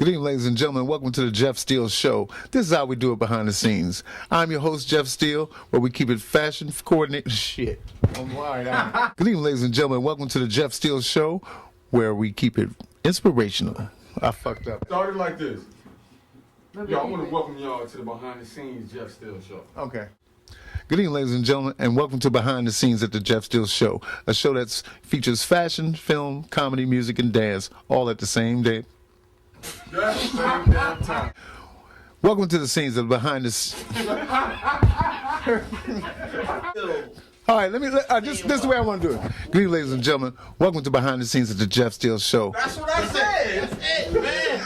Good evening, ladies and gentlemen. Welcome to the Jeff Steele Show. This is how we do it behind the scenes. I'm your host, Jeff Steele, where we keep it fashion coordinated. Shit. I'm lying. Good evening, ladies and gentlemen. Welcome to the Jeff Steele Show, where we keep it inspirational. I fucked up. Started like this. Yo, I want to welcome y'all to the behind the scenes Jeff Steele Show. Okay. Good evening, ladies and gentlemen, and welcome to Behind the Scenes at the Jeff Steele Show, a show that features fashion, film, comedy, music, and dance, all at the same day. That's the same damn time. Welcome to the scenes of Behind the Scenes. All right, this is the way I want to do it. Good evening, ladies and gentlemen. Welcome to Behind the Scenes at the Jeff Steele Show. That's what I said. That's it, man.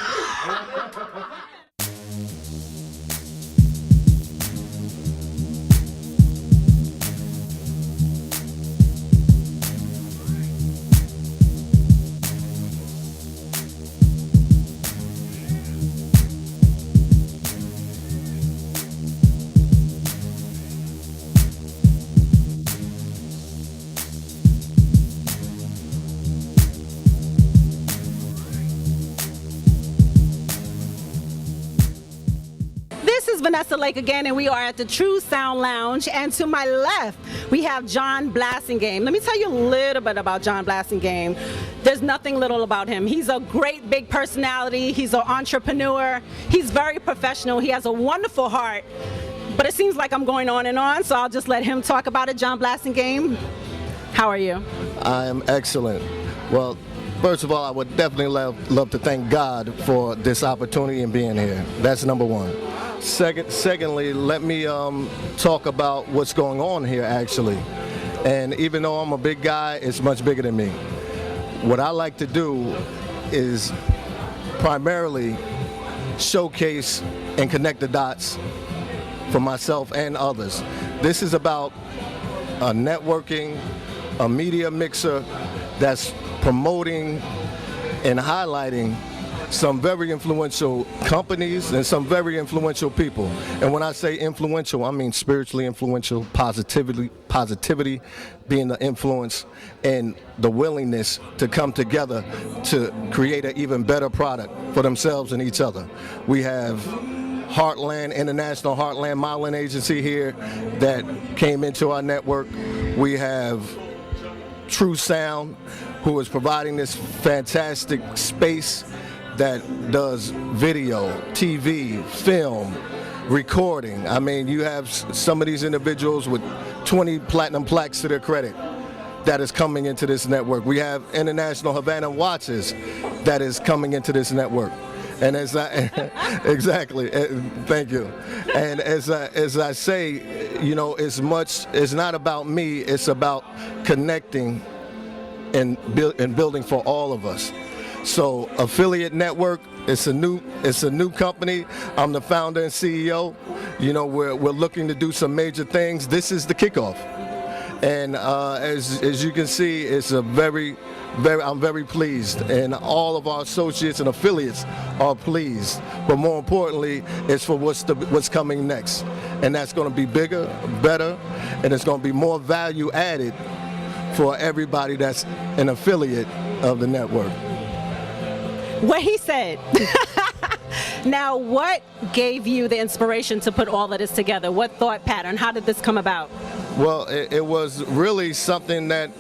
Vanessa Lake again, and we are at the True Sound Lounge, and to my left we have John Blassingame. Let me tell you a little bit about John Blassingame. There's nothing little about him. He's a great big personality. He's an entrepreneur. He's very professional. He has a wonderful heart, but it seems like I'm going on and on, so I'll just let him talk about it. John Blassingame, how are you? I am excellent. Well, first of all, I would definitely love to thank God for this opportunity and being here. That's number one. Secondly, let me talk about what's going on here, actually. And even though I'm a big guy, it's much bigger than me. What I like to do is primarily showcase and connect the dots for myself and others. This is about a networking, a media mixer that's promoting and highlighting some very influential companies and some very influential people. And when I say influential, I mean spiritually influential, positivity being the influence, and the willingness to come together to create an even better product for themselves and each other. We have Heartland, International Heartland Modeling Agency here that came into our network. We have True Sound, who is providing this fantastic space that does video, TV, film, recording. I mean, you have some of these individuals with 20 platinum plaques to their credit that is coming into this network. We have International Havana Watches that is coming into this network. And as I, exactly, thank you. And as I say, you know, it's not about me, it's about connecting and building for all of us. So Affiliate Network, it's a new company. I'm the founder and CEO. You know, we're looking to do some major things. This is the kickoff. And as you can see, it's I'm very pleased, and all of our associates and affiliates are pleased. But more importantly, it's for what's coming next. And that's going to be bigger, better, and it's going to be more value added for everybody that's an affiliate of the network. What he said. Now, what gave you the inspiration to put all of this together? What thought pattern? How did this come about? Well, it was really something that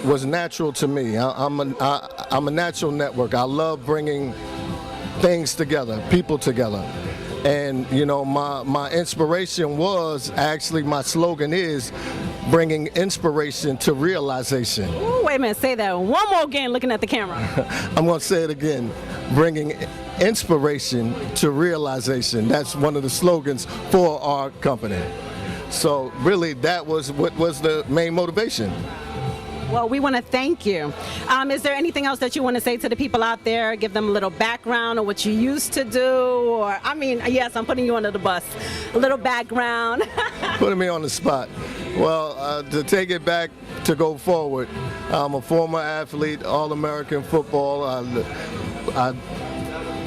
was natural to me. I'm a natural network. I love bringing things together, people together. And, you know, my inspiration was, actually my slogan is, bringing inspiration to realization. Ooh, wait a minute, say that one more again, looking at the camera. I'm going to say it again. Bringing inspiration to realization. That's one of the slogans for our company. So really, that was what was the main motivation. Well, we want to thank you. Is there anything else that you want to say to the people out there? Give them a little background on what you used to do, or, I mean, yes, I'm putting you under the bus. A little background. Putting me on the spot. Well, to take it back, to go forward, I'm a former athlete, All-American football. I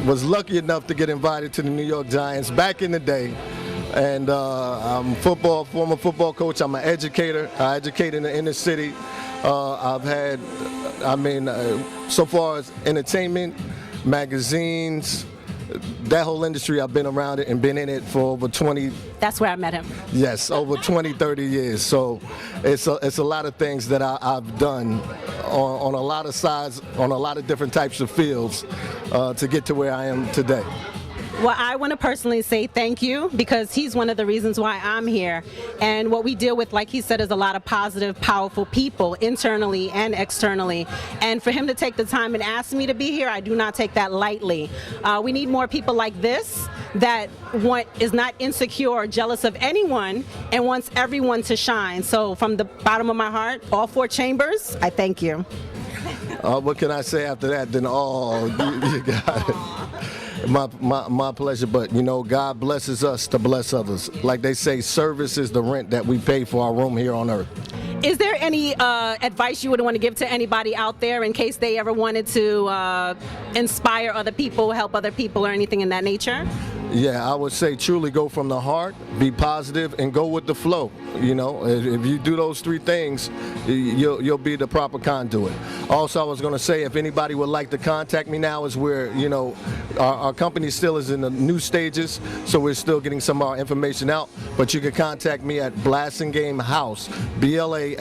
was lucky enough to get invited to the New York Giants back in the day. And I'm a former football coach. I'm an educator. I educate in the inner city. I've had, so far as entertainment, magazines. That whole industry, I've been around it and been in it for over 20. That's where I met him. Yes, over 20, 30 years. So it's a lot of things that I've done on a lot of sides, on a lot of different types of fields to get to where I am today. Well, I want to personally say thank you because he's one of the reasons why I'm here. And what we deal with, like he said, is a lot of positive, powerful people internally and externally. And for him to take the time and ask me to be here, I do not take that lightly. We need more people like this that is not insecure or jealous of anyone and wants everyone to shine. So from the bottom of my heart, all 4 chambers, I thank you. What can I say after that? Then, you got it. My pleasure, but God blesses us to bless others. Like they say, service is the rent that we pay for our room here on earth. Is there any advice you would want to give to anybody out there in case they ever wanted to inspire other people, help other people, or anything in that nature? Yeah, I would say truly go from the heart, be positive, and go with the flow. If you do those 3 things, you'll be the proper conduit. Also, I was going to say, if anybody would like to contact me now, is where our company still is in the new stages, so we're still getting some of our information out. But you can contact me at Blasting Game House, BLASSINGAME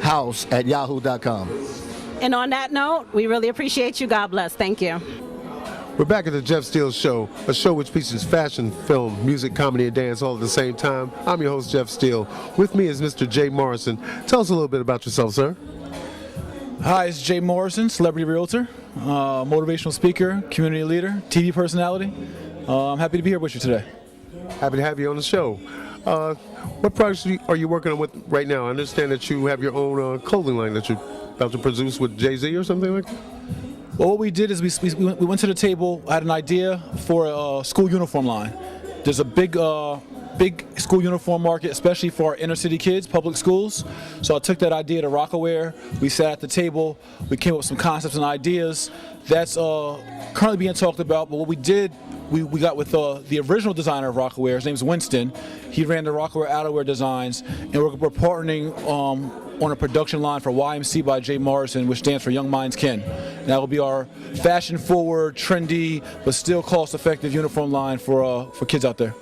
House at yahoo.com. And on that note, we really appreciate you. God bless. Thank you. We're back at the Jeff Steele Show, a show which features fashion, film, music, comedy, and dance all at the same time. I'm your host, Jeff Steele. With me is Mr. Jay Morrison. Tell us a little bit about yourself, sir. Hi, it's Jay Morrison, celebrity realtor, motivational speaker, community leader, TV personality. I'm happy to be here with you today. Happy to have you on the show. What products are you working on with right now? I understand that you have your own clothing line that you're about to produce with Jay-Z or something like that? Well, what we did is we went to the table. I had an idea for a school uniform line. There's a big school uniform market, especially for our inner city kids, public schools. So I took that idea to Rockaware. We sat at the table. We came up with some concepts and ideas. That's currently being talked about. But what we did, we got with the original designer of Rockaware. His name's Winston. He ran the Rockaware outerwear designs, and we're partnering on a production line for YMC by Jay Morrison, which stands for Young Minds Can. That will be our fashion-forward, trendy, but still cost-effective uniform line for kids out there.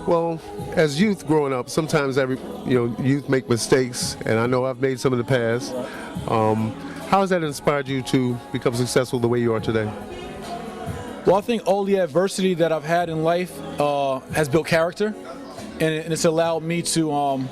Well, as youth growing up, sometimes youth make mistakes, and I know I've made some in the past. How has that inspired you to become successful the way you are today? Well, I think all the adversity that I've had in life has built character, and it's allowed me to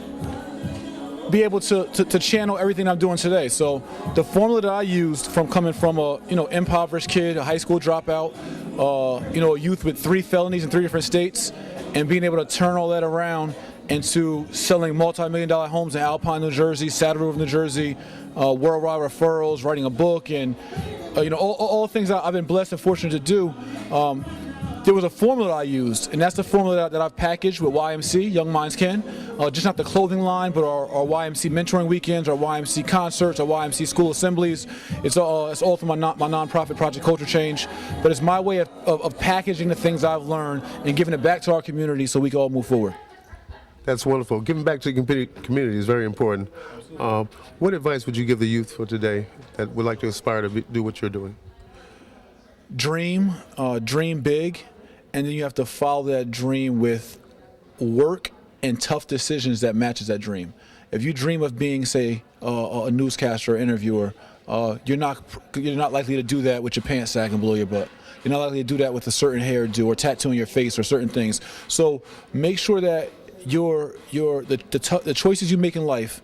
be able to channel everything I'm doing today. So the formula that I used from coming from a impoverished kid, a high school dropout, a youth with 3 felonies in 3 different states, and being able to turn all that around into selling multi-million-dollar homes in Alpine, New Jersey, Saddle River, New Jersey, worldwide referrals, writing a book, and all the things I've been blessed and fortunate to do. There was a formula I used, and that's the formula that I've packaged with YMC, Young Minds Can. Just not the clothing line, but our YMC mentoring weekends, our YMC concerts, our YMC school assemblies. It's all through my nonprofit Project Culture Change. But it's my way of packaging the things I've learned and giving it back to our community so we can all move forward. That's wonderful. Giving back to the community is very important. What advice would you give the youth for today that would like to aspire to do what you're doing? Dream big, and then you have to follow that dream with work and tough decisions that matches that dream. If you dream of being, say, a newscaster or interviewer, you're not likely to do that with your pants sagging below your butt. You're not likely to do that with a certain hairdo or tattooing your face or certain things. So make sure that the choices you make in life,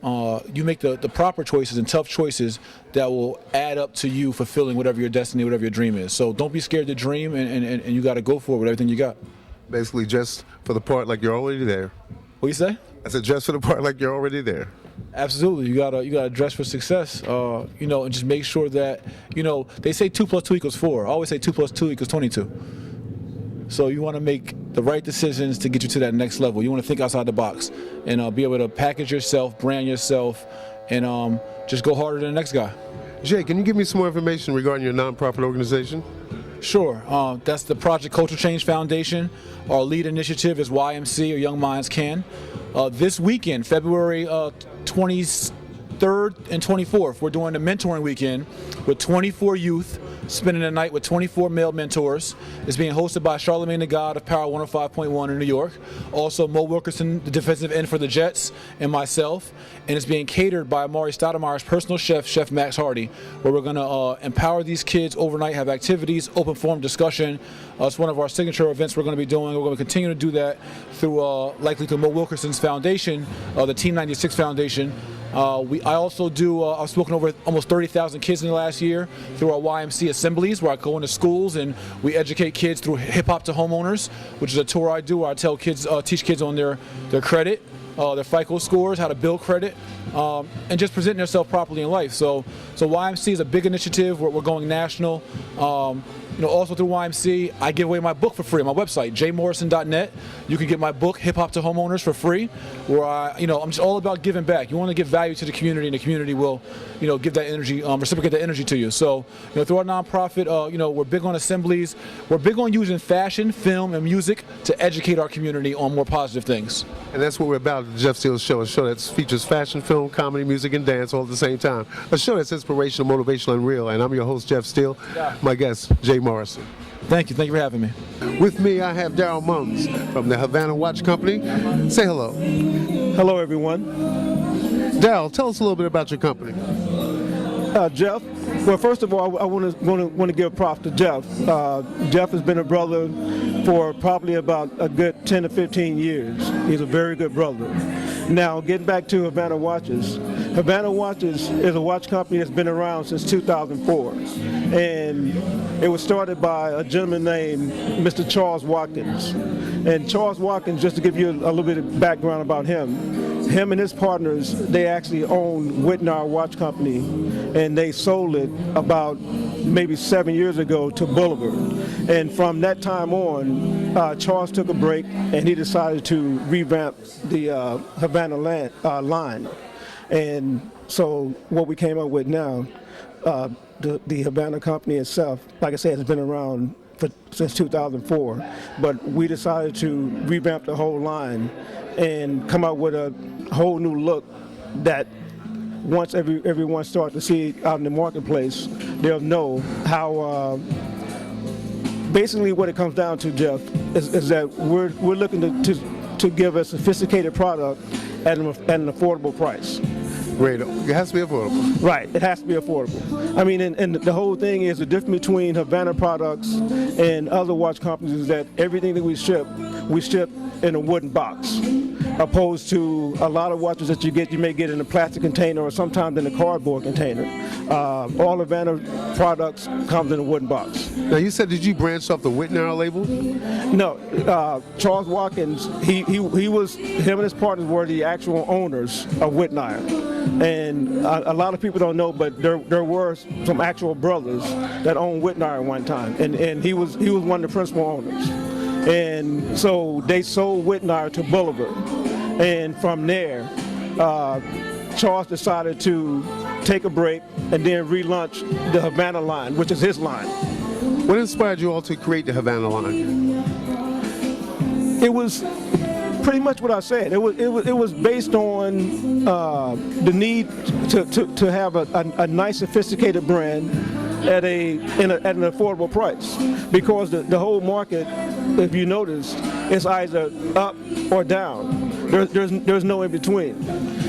you make the proper choices and tough choices that will add up to you fulfilling whatever your destiny, whatever your dream is. So don't be scared to dream, and you got to go for it with everything you got. Basically, dress for the part like you're already there. What you say? I said dress for the part like you're already there. Absolutely, you gotta dress for success. And just make sure that they say 2 + 2 = 4. I always say 2 + 2 = 22. So you want to make the right decisions to get you to that next level. You want to think outside the box and be able to package yourself, brand yourself, and just go harder than the next guy. Jay, can you give me some more information regarding your nonprofit organization? Sure. That's the Project Culture Change Foundation. Our lead initiative is YMC, or Young Minds Can. This weekend, February 23rd 23rd and 24th, we're doing a mentoring weekend with 24 youth, spending the night with 24 male mentors. It's being hosted by Charlamagne the God of Power 105.1 in New York. Also, Mo Wilkerson, the defensive end for the Jets, and myself. And it's being catered by Amari Stoudemire's personal chef, Chef Max Hardy, where we're going to empower these kids overnight, have activities, open forum discussion. It's one of our signature events we're going to be doing. We're going to continue to do that through, likely through Mo Wilkerson's foundation, the Team 96 Foundation. I also do, I've spoken over almost 30,000 kids in the last year through our YMC assemblies, where I go into schools and we educate kids through Hip Hop to Homeowners, which is a tour I do where I tell kids, teach kids on their credit, their FICO scores, how to build credit, and just presenting themselves properly in life. So YMC is a big initiative. We're going national. Also through YMC, I give away my book for free on my website, jmorrison.net. You can get my book, Hip Hop to Homeowners, for free, where I'm just all about giving back. You want to give value to the community, and the community will, give that energy, reciprocate that energy to you. So, through our nonprofit, we're big on assemblies. We're big on using fashion, film, and music to educate our community on more positive things. And that's what we're about at the Jeff Steele Show, a show that features fashion, film, comedy, music, and dance all at the same time. A show that's inspirational, motivational, and real. And I'm your host, Jeff Steele. Yeah. My guest, Jay Morrison. Thank you for having me. With me, I have Daryl Mums from the Havana Watch Company. Say hello. Hello, everyone. Daryl, tell us a little bit about your company. Jeff. Well, first of all, I want to give props to Jeff. Jeff has been a brother for probably about a good 10 to 15 years. He's a very good brother. Now, getting back to Havana Watches. Havana Watches is a watch company that's been around since 2004. And it was started by a gentleman named Mr. Charles Watkins. And Charles Watkins, just to give you a little bit of background about him and his partners, they actually owned Whitnall Watch Company, and they sold it about maybe 7 years ago to Boulevard. And from that time on, Charles took a break, and he decided to revamp the Havana line. And so what we came up with now, the Havana company itself, like I said, has been around since 2004, but we decided to revamp the whole line and come out with a whole new look that once everyone starts to see it out in the marketplace, they'll know how, basically what it comes down to, Jeff, is that we're looking to give a sophisticated product at an affordable price. Great. It has to be affordable. Right. It has to be affordable. I mean, and the whole thing is the difference between Havana products and other watch companies is that everything that we ship in a wooden box, opposed to a lot of watches that you may get in a plastic container or sometimes in a cardboard container. All Havana products comes in a wooden box. Now, you said, did you branch off the Whitnall label? No. Charles Watkins, him and his partners were the actual owners of Whitnall. And a lot of people don't know, but there were some actual brothers that owned Whitnall at one time, and he was one of the principal owners. And so they sold Whitnall to Boulevard, and from there, Charles decided to take a break and then relaunch the Havana line, which is his line. What inspired you all to create the Havana line? It was pretty much what I said. It was based on the need to have a nice, sophisticated brand at an affordable price, because the whole market, if you notice, is either up or down. There's no in between.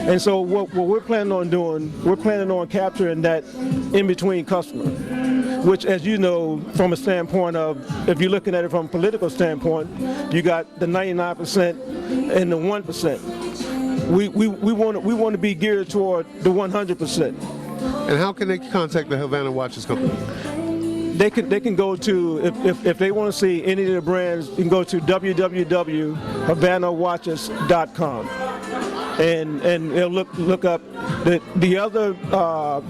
And so what we're planning on doing, we're planning on capturing that in between customer, which, as you know, from a standpoint of, if you're looking at it from a political standpoint, you got the 99% and the 1%. We want to be geared toward the 100%. And how can they contact the Havana Watches Company? They can go to, if they want to see any of the brands, you can go to www.havanawatches.com. And they'll look up the other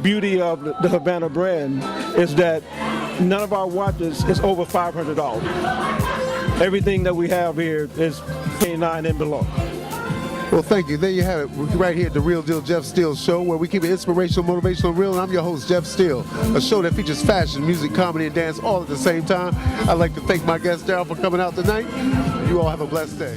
beauty of the Havana brand is that none of our watches is over $500. Everything that we have here is $29 and below. Well, thank you. There you have it. We're right here at the Real Deal Jeff Steele Show, where we keep it inspirational, motivational, and real. And I'm your host, Jeff Steele, a show that features fashion, music, comedy, and dance all at the same time. I'd like to thank my guest, Daryl, for coming out tonight. You all have a blessed day.